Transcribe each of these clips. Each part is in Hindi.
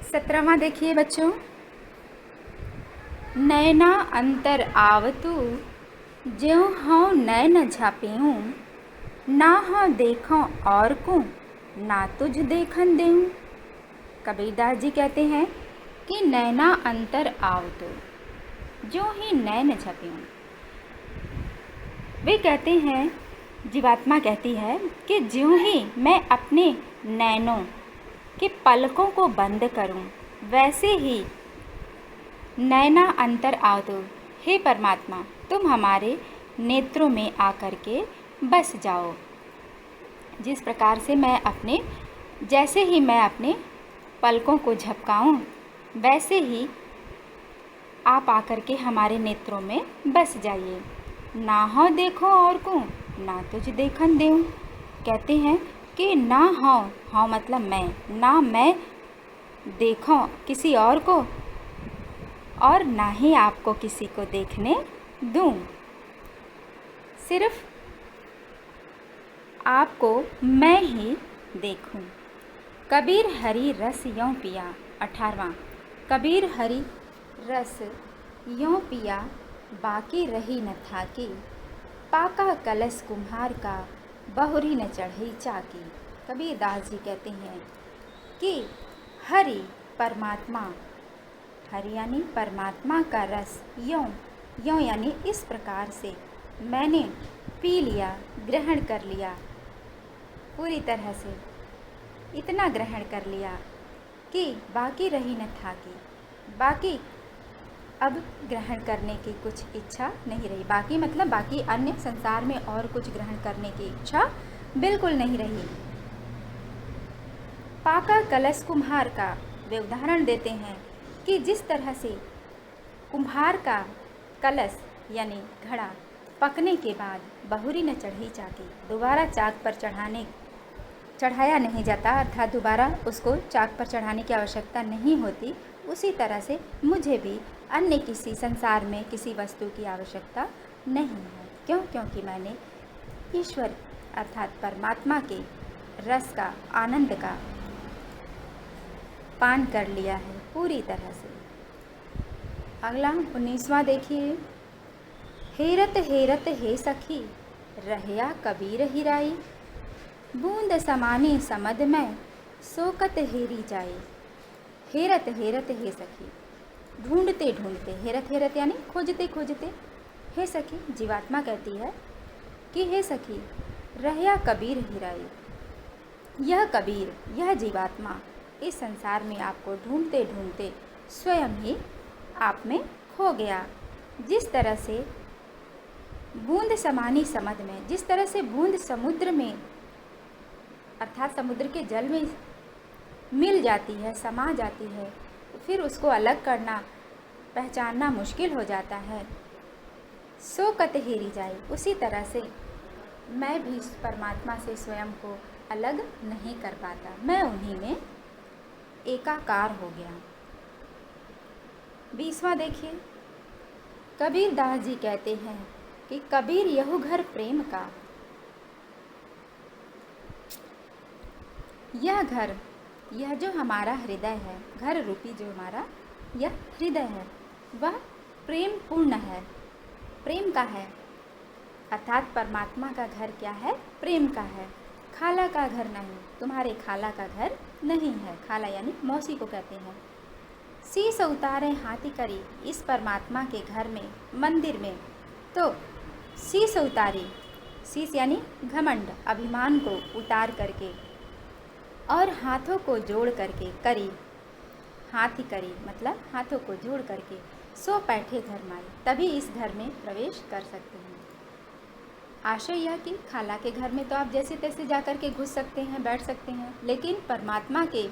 17वां देखिए बच्चों। नैना अंतर आवतु ज्यों हूँ नैन झापियूँ, ना हूँ देखो और को ना तुझ देखन देऊँ। कबीरदास जी कहते हैं कि नैना अंतर आवतु ज्यों ही नैन झपियूँ। वे कहते हैं, जीवात्मा कहती है कि ज्यों ही मैं अपने नैनों के पलकों को बंद करूं, वैसे ही नैना अंतर आवतु, हे परमात्मा तुम हमारे नेत्रों में आकर के बस जाओ। जिस प्रकार से जैसे ही मैं अपने पलकों को झपकाऊं, वैसे ही आप आकर के हमारे नेत्रों में बस जाइए। ना हो देखो और को ना तुझ देखन देऊं। कहते हैं कि ना हो मतलब मैं देखो किसी और को और ना ही आपको किसी को देखने दूं। सिर्फ आपको मैं ही देखूं। कबीर हरि रस यों पिया। 18वां। कबीर हरि रस यों पिया, बाकी रही न थाकी, पाका कलश कुम्हार का, बहुरी न चढ़ी चाकी। कबीरदास जी कहते हैं कि हरि परमात्मा, हरि यानी परमात्मा का रस यों यानी इस प्रकार से मैंने पी लिया, ग्रहण कर लिया, पूरी तरह से इतना ग्रहण कर लिया कि बाकी रही न थाकी। बाकी अब ग्रहण करने की कुछ इच्छा नहीं रही। बाकी मतलब बाकी अन्य संसार में और कुछ ग्रहण करने की इच्छा बिल्कुल नहीं रही। पाका कलश कुम्हार का वे उदाहरण देते हैं कि जिस तरह से कुम्हार का कलश यानी घड़ा पकने के बाद बहुरी न चढ़ी चाकी, दोबारा चाक पर चढ़ाया नहीं जाता, अर्थात दोबारा उसको चाक पर चढ़ाने की आवश्यकता नहीं होती। उसी तरह से मुझे भी अन्य किसी संसार में किसी वस्तु की आवश्यकता नहीं है। क्यों? क्योंकि मैंने ईश्वर अर्थात परमात्मा के रस का, आनंद का पान कर लिया है पूरी तरह से। अगला 19वां देखिए। हेरत हेरत हे सखी, रहया कबीर हिराई, बूंद समानी समद में, सोकत हेरी जाए। हेरत हेरत हे सखी, ढूंढते ढूंढते, हेरत हेरत यानी खोजते खोजते, हे सखी जीवात्मा कहती है कि हे सखी रहया कबीर हिराई, यह कबीर, यह जीवात्मा इस संसार में आपको ढूंढते ढूंढते स्वयं ही आप में खो गया। जिस तरह से बूंद समानी समद में, जिस तरह से बूंद समुद्र में अर्थात समुद्र के जल में मिल जाती है, समा जाती है, फिर उसको अलग करना, पहचानना मुश्किल हो जाता है। सो कत हेरी जाए, उसी तरह से मैं भी परमात्मा से स्वयं को अलग नहीं कर पाता, मैं उन्हीं में एकाकार हो गया। 20वां देखिए। कबीरदास जी कहते हैं कि कबीर यहु घर प्रेम का, यह घर, यह जो हमारा हृदय है, घर रूपी जो हमारा यह हृदय है, वह प्रेम पूर्ण है, प्रेम का है। अर्थात परमात्मा का घर क्या है? प्रेम का है, खाला का घर नहीं, तुम्हारे खाला का घर नहीं है। खाला यानी मौसी को कहते हैं। शीस उतारे हाथी करी, इस परमात्मा के घर में, मंदिर में तो शीस उतारी, शीस यानी घमंड, अभिमान को उतार करके और हाथों को जोड़ करके, करी हाथी करी मतलब हाथों को जोड़ करके, सो बैठे धर्माई, तभी इस घर में प्रवेश कर सकते हैं। आशय यह कि खाला के घर में तो आप जैसे तैसे जा कर के घुस सकते हैं, बैठ सकते हैं, लेकिन परमात्मा के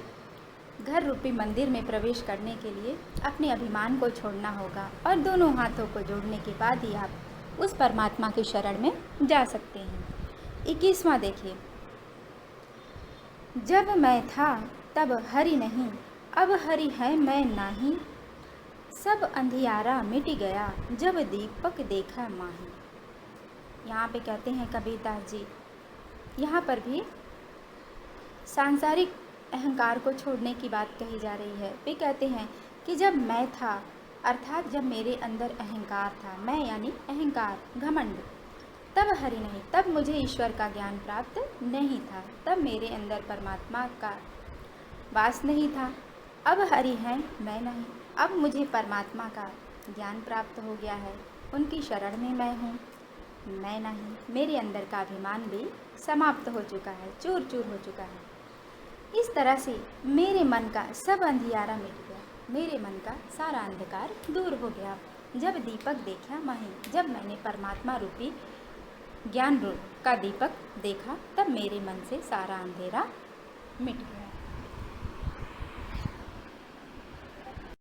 घर रूपी मंदिर में प्रवेश करने के लिए अपने अभिमान को छोड़ना होगा और दोनों हाथों को जोड़ने के बाद ही आप उस परमात्मा की शरण में जा सकते हैं। 21वां देखिए। जब मैं था तब हरि नहीं, अब हरि है मैं नाही, सब अंधियारा मिट गया, जब दीपक देखा माही। यहाँ पे कहते हैं कबीरदास जी, यहाँ पर भी सांसारिक अहंकार को छोड़ने की बात कही जा रही है। वे कहते हैं कि जब मैं था, अर्थात जब मेरे अंदर अहंकार था, मैं यानी अहंकार, घमंड, तब हरि नहीं, तब मुझे ईश्वर का ज्ञान प्राप्त नहीं था, तब मेरे अंदर परमात्मा का वास नहीं था। अब हरि हैं, मैं नहीं, अब मुझे परमात्मा का ज्ञान प्राप्त हो गया है, उनकी शरण में मैं हूँ, मैं नहीं, मेरे अंदर का अभिमान भी समाप्त हो चुका है, चूर चूर हो चुका है। इस तरह से मेरे मन का सब अंधियारा मिट गया, मेरे मन का सारा अंधकार दूर हो गया। जब दीपक देखा माही, जब मैंने परमात्मा रूपी ज्ञान रूप का दीपक देखा, तब मेरे मन से सारा अंधेरा मिट गया।